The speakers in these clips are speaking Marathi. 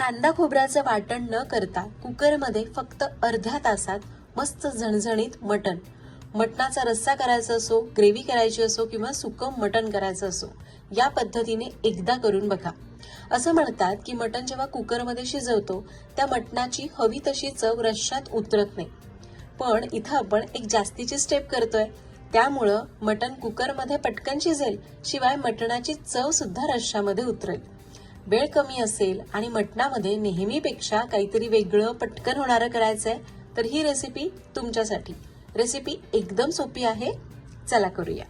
कांदा खोबऱ्याचं वाटण न करता कुकरमध्ये फक्त अर्ध्या तासात मस्त झणझणीत मटणाचा रस्सा करायचा असो, ग्रेव्ही करायची असो किंवा सुकं मटण करायचं असो, या पद्धतीने एकदा करून बघा. असं म्हणतात की मटण जेव्हा कुकरमध्ये शिजवतो त्या मटणाची हवी तशी चव रश्श्यात उतरत नाही. पण इथं आपण एक जास्तीची स्टेप करतोय, त्यामुळं मटण कुकरमध्ये पटकन शिजेल, शिवाय मटणाची चव सुद्धा रश्श्यामध्ये उतरेल. वेळ कमी असेल आणि मटणामध्ये नेहमीपेक्षा काहीतरी वेगळं पटकन होणारं करायचंय तर ही रेसिपी तुमच्यासाठी. रेसिपी एकदम सोपी आहे, चला करूया.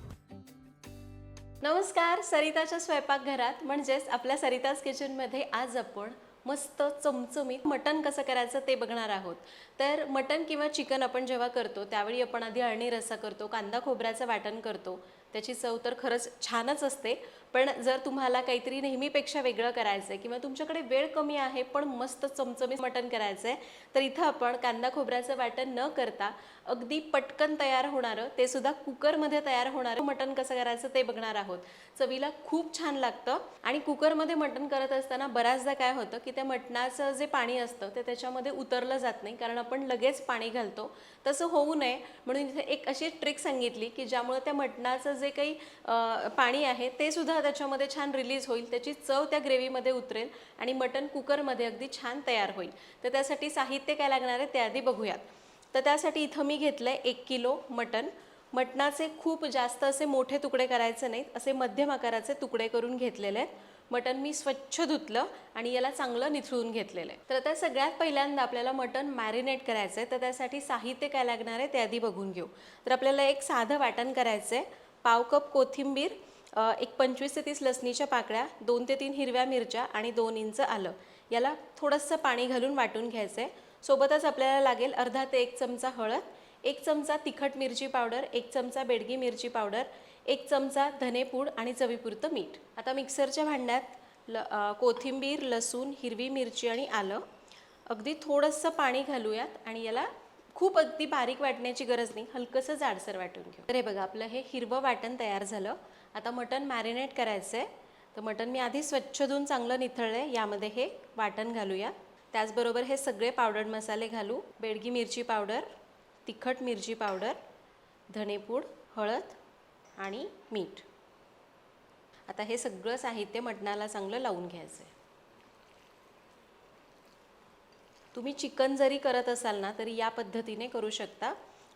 नमस्कार, सरिताच्या स्वयंपाकघरात म्हणजेच आपल्या सरिताज किचनमध्ये आज आपण मस्त चमचमीत मटण कसं करायचं ते बघणार आहोत. तर मटण किंवा चिकन आपण जेव्हा करतो त्यावेळी आपण आधी अळणी रस्सा करतो, कांदा खोबऱ्याचं वाटण करतो. त्याची चव तर खरंच छानच असते. पण जर तुम्हाला काहीतरी नेहमीपेक्षा वेगळं करायचं आहे किंवा तुमच्याकडे वेळ कमी आहे पण मस्त चमचमीत मटण करायचं आहे, तर इथं आपण कांदा खोबऱ्याचं वाटण न करता अगदी पटकन तयार होणारं, ते सुद्धा कुकरमध्ये तयार होणारं मटण कसं करायचं ते बघणार आहोत. चवीला खूप छान लागतं. आणि कुकरमध्ये मटण करत असताना बऱ्याचदा काय होतं की त्या मटणाचं जे पाणी असतं ते त्याच्यामध्ये उतरलं जात नाही, कारण आपण लगेच पाणी घालतो. तसं होऊ नये म्हणून इथे एक अशी ट्रिक सांगितली की ज्यामुळे त्या मटणाचं जे काही पाणी आहे ते सुद्धा त्याच्यामध्ये छान रिलीज होईल, त्याची चव त्या ग्रेव्हीमध्ये उतरेल आणि मटण कुकरमध्ये अगदी छान तयार होईल. तर त्यासाठी साहित्य काय लागणार आहे ते आधी बघूयात. तर त्यासाठी इथं मी घेतलंय 1 किलो मटण. मटणाचे खूप जास्त असे मोठे तुकडे करायचे नाहीत, असे मध्यम आकाराचे तुकडे करून घेतलेले आहेत. मटण मी स्वच्छ धुतलं आणि याला चांगलं निथळून घेतलेलं आहे. तर आता सगळ्यात पहिल्यांदा आपल्याला मटण मॅरिनेट करायचं आहे, तर त्यासाठी साहित्य काय लागणार आहे ते आधी बघून घेऊ. तर आपल्याला एक साधं वाटण करायचं आहे. पाव कप कोथिंबीर, एक 25 ते 30 लसणीच्या पाकळ्या, 2 ते 3 हिरव्या मिरच्या आणि 2 इंच आलं. याला थोडंसं पाणी घालून वाटून घ्यायचं आहे. सोबतच आपल्याला लागेल अर्धा ते 1 चमचा हळद, 1 चमचा तिखट मिरची पावडर, 1 चमचा बेडगी मिरची पावडर, 1 चमचा धनेपूड आणि चवीपुरतं मीठ. आता मिक्सरच्या भांड्यात कोथिंबीर, लसूण, हिरवी मिरची आणि आलं अगदी थोडंसं पाणी घालूयात आणि याला खूप अगदी बारीक वाटण्याची गरज नाही, हलकंसं जाडसर वाटून घेऊ. तर हे बघा, आपलं हे हिरवं वाटण तयार झालं. आता मटण मॅरिनेट करायचं आहे. तर मटण मी आधी स्वच्छ धुवून चांगलं निथळलंय, यामध्ये हे वाटण घालूया. त्याचबरोबर हे सगळे पावडर मसाले घालू. बेडगी मिरची पावडर, तिखट मिरची पावडर, धनेपूड, हळद आणि मीठ. आता हे सगळं साहित्य मटणाला चांगलं लावून घ्यायचं आहे. तुम्ही चिकन जरी करत असाल ना तरी या पद्धतीने करू शकता,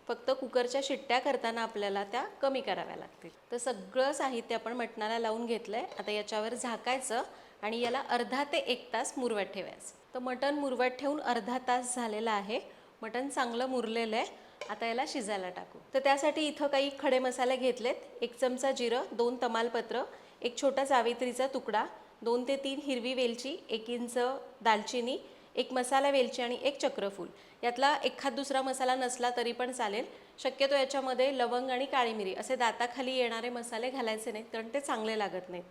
फक्त कुकरच्या शिट्ट्या करताना आपल्याला त्या कमी कराव्या लागतील. तर सगळं साहित्य आपण मटणाला लावून घेतलंय. आता याच्यावर झाकायचं आणि याला अर्धा ते 1 तास मुरवत ठेवायचं. तर मटण मुरवत ठेवून अर्धा तास झालेला आहे. मटण चांगलं मुरलेलं आहे. आता याला शिजायला टाकू. तर त्यासाठी इथं काही खडे मसाले घेतलेत. 1 चमचा जिरं, 2 तमालपत्र, 1 छोटा जावित्रीचा तुकडा, 2 ते 3 हिरवी वेलची, 1 इंच दालचिनी, 1 मसाला वेलची आणि 1 चक्रफूल. यातला एखाद दुसरा मसाला नसला तरी पण चालेल. शक्यतो याच्यामध्ये लवंग आणि काळी मिरी असे दाताखाली येणारे मसाले घालायचे नाहीत, कारण ते चांगले लागत नाहीत.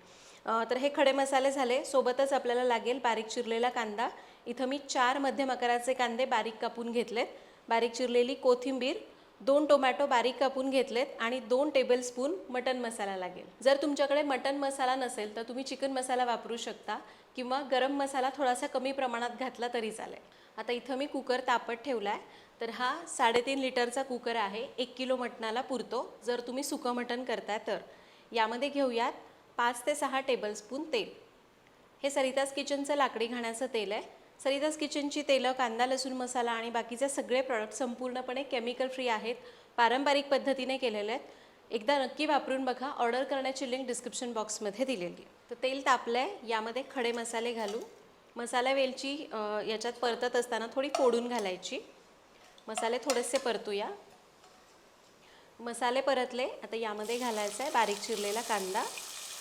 तर हे खडे मसाले झाले. सोबतच आपल्याला लागेल बारीक चिरलेला कांदा. इथं मी 4 मध्यम आकाराचे कांदे बारीक कापून घेतलेत. बारीक चिरलेली कोथिंबीर, 2 टोमॅटो बारीक कापून घेतलेत आणि 2 टेबलस्पून मटन मसाला लागेल. जर तुमच्याकडे मटन मसाला नसेल तर तुम्ही चिकन मसाला वापरू शकता किंवा गरम मसाला थोडासा कमी प्रमाणात घातला तरी चालेल. आता इथं मी कुकर तापत ठेवला आहे. तर हा 3.5 लिटरचा कुकर आहे. 1 किलो मटणाला पुरतो जर तुम्ही सुकं मटण करताय तर. यामध्ये घेऊयात 5 ते 6 टेबलस्पून तेल. हे सरिताज किचनचं लाकडी घाण्याचं तेल आहे. सरिताज किचनची तेलं कांदा, लसूण, मसाला आणि बाकीचे सगळे प्रॉडक्ट संपूर्णपणे केमिकल फ्री आहेत, पारंपरिक पद्धतीने केलेले आहेत. एकदा नक्की वापरून बघा. ऑर्डर करण्याची लिंक डिस्क्रिप्शन बॉक्समध्ये दिलेली. तर तेल तापलं आहे. यामध्ये खडे मसाले घालू. मसाला वेलची याच्यात परतत असताना थोडी फोडून घालायची. मसाले थोडेसे परतूया. मसाले परतले. आता यामध्ये घालायचा आहे बारीक चिरलेला कांदा.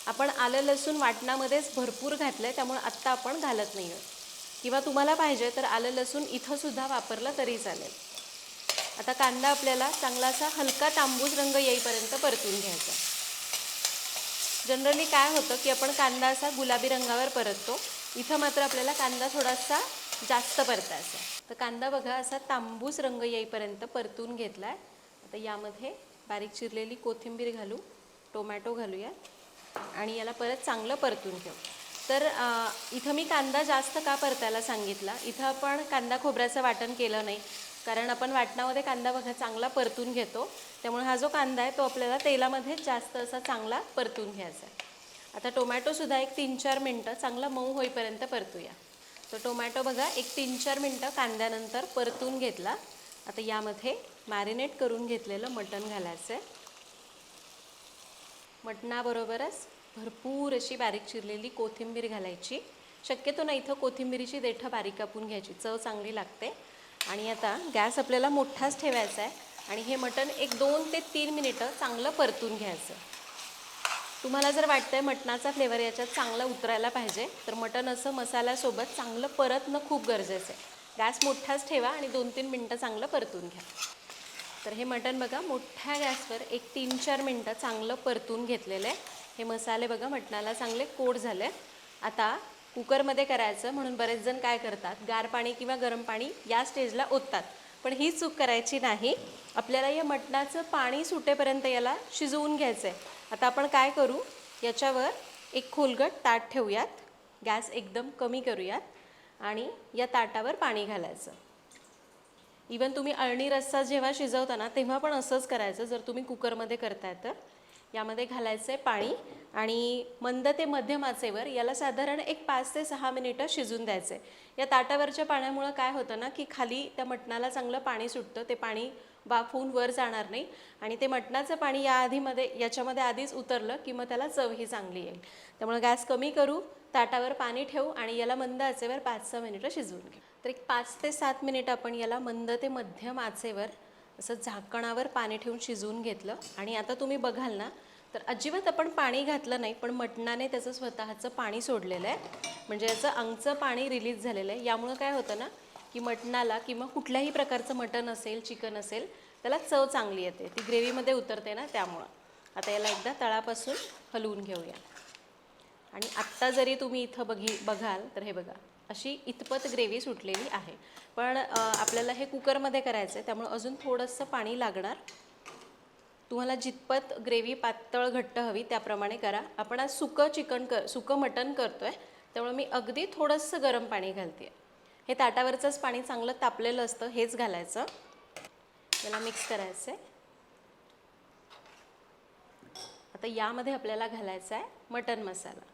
आपण आलं लसूण वाटणामध्येच भरपूर घातलं आहे, त्यामुळे आत्ता आपण घालत नाही आहोत. किंवा तुम्हाला पाहिजे तर आलं लसूण इथंसुद्धा वापरलं तरी चालेल. आता कांदा आपल्याला चांगला असा हलका तांबूस रंग येईपर्यंत परतून घ्यायचा. जनरली काय होतं की आपण कांदा असा गुलाबी रंगावर परततो. इथं मात्र आपल्याला कांदा थोडासा जास्त परतायचा. तर कांदा बघा असा तांबूस रंग येईपर्यंत परतून घेतला आहे. आता यामध्ये बारीक चिरलेली कोथिंबीर घालू, टोमॅटो घालूया आणि याला परत चांगलं परतून घेऊ. तर इथं मी कांदा जास्त का परतायला सांगितला, इथं आपण कांदा खोबऱ्याचं वाटण केलं नाही, कारण आपण वाटणामध्ये कांदा बघा चांगला परतून घेतो, त्यामुळे हा जो कांदा आहे तो आपल्याला तेलामध्ये जास्त असा चांगला परतून घ्यायचा आहे. आता टोमॅटोसुद्धा एक 3-4 मिनटं चांगला मऊ होईपर्यंत परतूया. तर टोमॅटो बघा एक 3-4 मिनटं कांद्यानंतर परतून घेतला. आता यामध्ये मॅरिनेट करून घेतलेलं मटण घालायचं आहे. मटणाबरोबरच भरपूर अशी बारीक चिरलेली कोथिंबीर घालायची. शक्यतो ना इथं कोथिंबीरीची देठं बारीक कापून घ्यायची, चव चांगली लागते. आणि आता गॅस आपल्याला मोठाच ठेवायचा आहे आणि हे मटण एक 2 ते 3 मिनिटं चांगलं परतून घ्यायचं. तुम्हाला जर वाटतंय मटणाचा फ्लेवर याच्यात चांगला उतरायला पाहिजे, तर मटण असं मसाल्यासोबत चांगलं परतणं खूप गरजेचं आहे. गॅस मोठाच ठेवा आणि 2-3 मिनटं चांगलं परतून घ्या. तर हे मटण बघा मोठ्या गॅसवर एक 3-4 मिनटं चांगलं परतून घेतलेलं आहे. हे मसाले बघा मटणाला चांगले कोट झाले. आता कुकरमध्ये करायचं म्हणून बरेच जण काय करतात, गार पाणी किंवा गरम पाणी या स्टेजला ओततात, पण ही चूक करायची नाही. आपल्याला या मटणाचं पाणी सुटेपर्यंत याला शिजवून घ्यायचं आहे. आता आपण काय करू, याच्यावर एक खोलगट ताट ठेवूयात, गॅस एकदम कमी करूयात आणि या ताटावर पाणी घालायचं. इवन तुम्ही अळणी रस्सा जेव्हा शिजवता ना तेव्हा पण असंच करायचं, जर तुम्ही कुकरमध्ये करताय तर. यामध्ये घालायचं आहे पाणी आणि मंद ते मध्यम आचेवर याला साधारण एक 5 ते 6 मिनिटं शिजून द्यायचं आहे. या ताटावरच्या पाण्यामुळं काय होतं ना की खाली त्या मटणाला चांगलं पाणी सुटतं, ते पाणी वाफ होऊन वर जाणार नाही आणि ते मटणाचं पाणी याच्यामध्ये आधीच उतरलं की मग त्याला चवही चांगली येईल. त्यामुळे गॅस कमी करू, ताटावर पाणी ठेवू आणि याला मंद आचेवर 5-6 मिनिटं शिजवून घेऊ. तर एक 5 ते 7 मिनिटं आपण याला मंद ते मध्यम आचेवर असं झाकणावर पाणी ठेवून शिजवून घेतलं. आणि आता तुम्ही बघाल ना तर अजिबात आपण पाणी घातलं नाही, पण मटणाने त्याचं स्वतःचं पाणी सोडलेलं आहे, म्हणजे याचं अंगचं पाणी रिलीज झालेलं आहे. यामुळं काय होतं ना की मटणाला किंवा कुठल्याही प्रकारचं मटण असेल, चिकन असेल, त्याला चव चांगली येते, ती ग्रेव्हीमध्ये उतरते ना त्यामुळं. आता याला एकदा तळापासून हलवून घेऊया. आणि आत्ता जरी तुम्ही इथं बघाल तर हे बघा अशी इतपत ग्रेव्ही सुटलेली आहे. पण आपल्याला हे कुकरमध्ये करायचं आहे, त्यामुळे अजून थोडंसं पाणी लागणार. तुम्हाला जितपत ग्रेव्ही पातळ घट्ट हवी त्याप्रमाणे करा. आपण आज सुकं मटण करतो आहे, त्यामुळे मी अगदी थोडंसं गरम पाणी घालते. हे ताटावरचंच पाणी चांगलं तापलेलं असतं, हेच घालायचं. याला मिक्स करायचं आहे. आता यामध्ये आपल्याला घालायचा आहे मटण मसाला.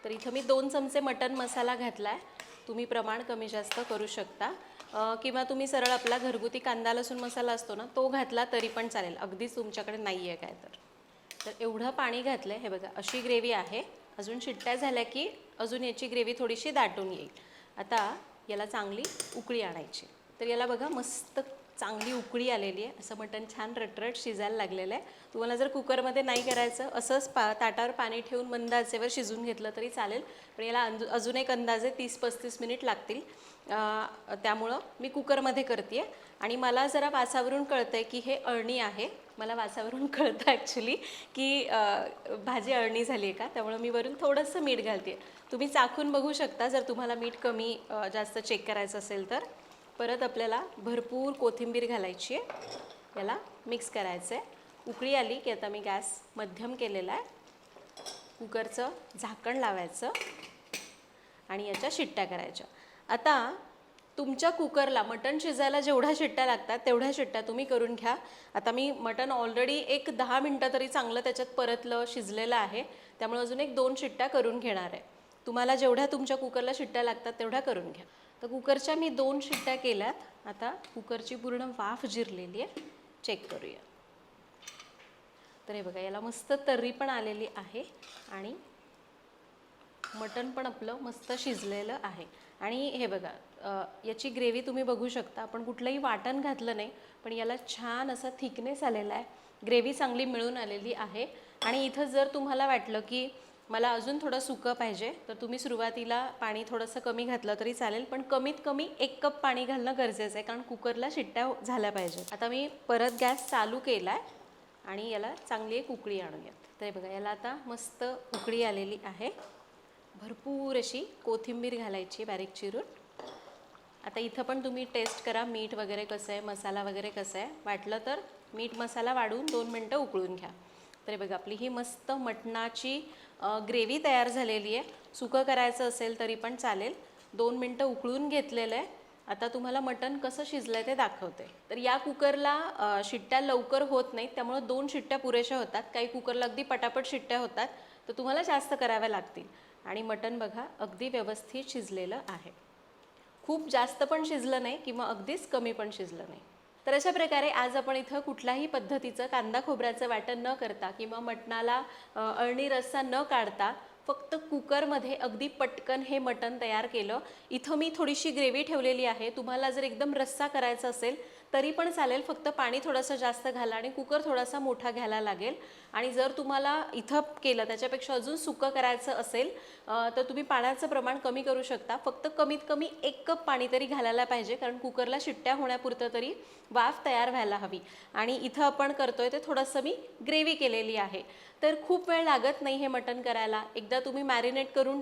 तर इथं मी 2 चमचे मटण मसाला घातला आहे. तुम्ही प्रमाण कमी जास्त करू शकता किंवा तुम्ही सरळ आपला घरगुती कांदा लसूण मसाला असतो ना तो घातला तरी पण चालेल, अगदीच तुमच्याकडे नाही आहे काय तर एवढं पाणी घातलं आहे. हे बघा अशी ग्रेव्ही आहे. अजून शिट्ट्या झाल्या की अजून याची ग्रेव्ही थोडीशी दाटून येईल. आता याला चांगली उकळी आणायची. तर याला बघा मस्त चांगली उकळी आलेली आहे, असं मटण छान रटरट शिजायला लागलेलं आहे. तुम्हाला जर कुकरमध्ये नाही करायचं, असंच ताटावर पाणी ठेवून मंद आचेवर शिजवून घेतलं तरी चालेल, पण याला अजून एक अंदाजे 30-35 मिनिट लागतील. त्यामुळं मी कुकरमध्ये करते आहे. आणि मला जरा वासावरून कळतं आहे की हे अळणी आहे. मला वासावरून कळतं ॲक्च्युली की भाजी अळणी झाली आहे का, त्यामुळं मी वरून थोडंसं मीठ घालते आहे. तुम्ही चाखून बघू शकता जर तुम्हाला मीठ कमी जास्त चेक करायचं असेल तर. परत आपल्याला भरपूर कोथिंबीर घालायची आहे. याला मिक्स करायचं आहे. उकळी आली की आता मी गॅस मध्यम केलेला आहे. कुकरचं झाकण लावायचं आणि याच्या शिट्ट्या करायच्या. आता तुमच्या कुकरला मटण शिजायला जेवढ्या शिट्ट्या लागतात तेवढ्या शिट्ट्या तुम्ही करून घ्या. आता मी मटण ऑलरेडी एक 10 मिनटं तरी चांगलं त्याच्यात परतलं शिजलेलं आहे, त्यामुळे अजून एक 2 शिट्ट्या करून घेणार आहे. तुम्हाला जेवढ्या तुमच्या कुकरला शिट्ट्या लागतात तेवढ्या करून घ्या. तर कुकरच्या मी 2 शिट्ट्या केल्यात. आता कुकरची पूर्ण वाफ जिरलेली आहे, चेक करूया. तर हे बघा याला मस्त तर्री पण आलेली आहे आणि मटण पण आपलं मस्त शिजलेलं आहे. आणि हे बघा याची ग्रेव्ही तुम्ही बघू शकता, आपण कुठलंही वाटण घातलं नाही, पण याला छान असा थिकनेस आलेला आहे, ग्रेव्ही चांगली मिळून आलेली आहे. आणि इथं जर तुम्हाला वाटलं की मला अजून थोडं सुकं पाहिजे तर तुम्ही सुरुवातीला पाणी थोडंसं कमी घातलं तरी चालेल, पण कमीत कमी 1 कप पाणी घालणं गरजेचं आहे, कारण कुकरला शिट्ट्या झाल्या पाहिजेत. आता मी परत गॅस चालू केला आहे आणि याला चांगली एक उकळी आणूयात. तर बघा याला आता मस्त उकळी आलेली आहे. भरपूर अशी कोथिंबीर घालायची बारीक चिरून. आता इथं पण तुम्ही टेस्ट करा मीठ वगैरे कसं आहे, मसाला वगैरे कसं आहे. वाटलं तर मीठ मसाला वाढवून 2 मिनटं उकळून घ्या. तर बघा आपली ही मस्त मटणाची ग्रेव्ही तयार झालेली आहे. सुकं करायचं असेल तरी पण चालेल. 2 मिनटं उकळून घेतलेलं आहे. आता तुम्हाला मटण कसं शिजलंय ते दाखवते. तर या कुकरला शिट्ट्या लवकर होत नाहीत, त्यामुळे 2 शिट्ट्या पुरेशा होतात. काही कुकरला अगदी पटापट शिट्ट्या होतात, तर तुम्हाला जास्त कराव्या लागतील. आणि मटण बघा अगदी व्यवस्थित शिजलेलं आहे. खूप जास्त पण शिजलं नाही किंवा अगदीच कमी पण शिजलं नाही. तर अशा प्रकारे आज आपण इथं कुठल्याही पद्धतीचं कांदा खोबऱ्याचं वाटण न करता किंवा मटणाला अळणी रस्सा न काढता फक्त कुकरमध्ये अगदी पटकन हे मटण तयार केलं. इथं मी थोडीशी ग्रेव्ही ठेवलेली आहे. तुम्हाला जर एकदम रस्सा करायचा असेल तरी पण चालेल, फक्त पाणी थोडंसं जास्त घाला आणि कुकर थोडासा मोठा घ्यायला लागेल. आणि जर तुम्हाला इथं केलं त्याच्यापेक्षा अजून सुकं करायचं असेल तर तुम्ही पाण्याचं प्रमाण कमी करू शकता. फक्त कमीत कमी 1 कप पाणी तरी घालायला पाहिजे, कारण कुकरला शिट्ट्या होण्यापुरतं तरी वाफ तयार व्हायला हवी. आणि इथं आपण करतोय ते थोडंसं मी ग्रेव्ही केलेली आहे. तर खूप वेळ लागत नाही हे मटण करायला. एकदा तुम्ही मॅरिनेट करून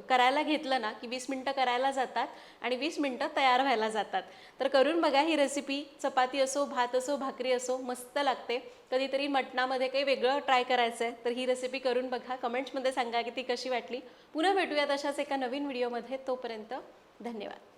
करायला घेतलं ना की 20 मिनटं करायला जातात आणि 20 मिनटं तयार व्हायला जातात. तर करून बघा ही रेसिपी. चपाती असो, भात असो, भाकरी असो, मस्त लागते. कधीतरी मटणामध्ये काही वेगळं ट्राय करायचं आहे तर ही रेसिपी करून बघा. कमेंट्समध्ये सांगा की ती कशी वाटली. पुन्हा भेटूयात अशाच एका नवीन व्हिडिओमध्ये. तोपर्यंत धन्यवाद.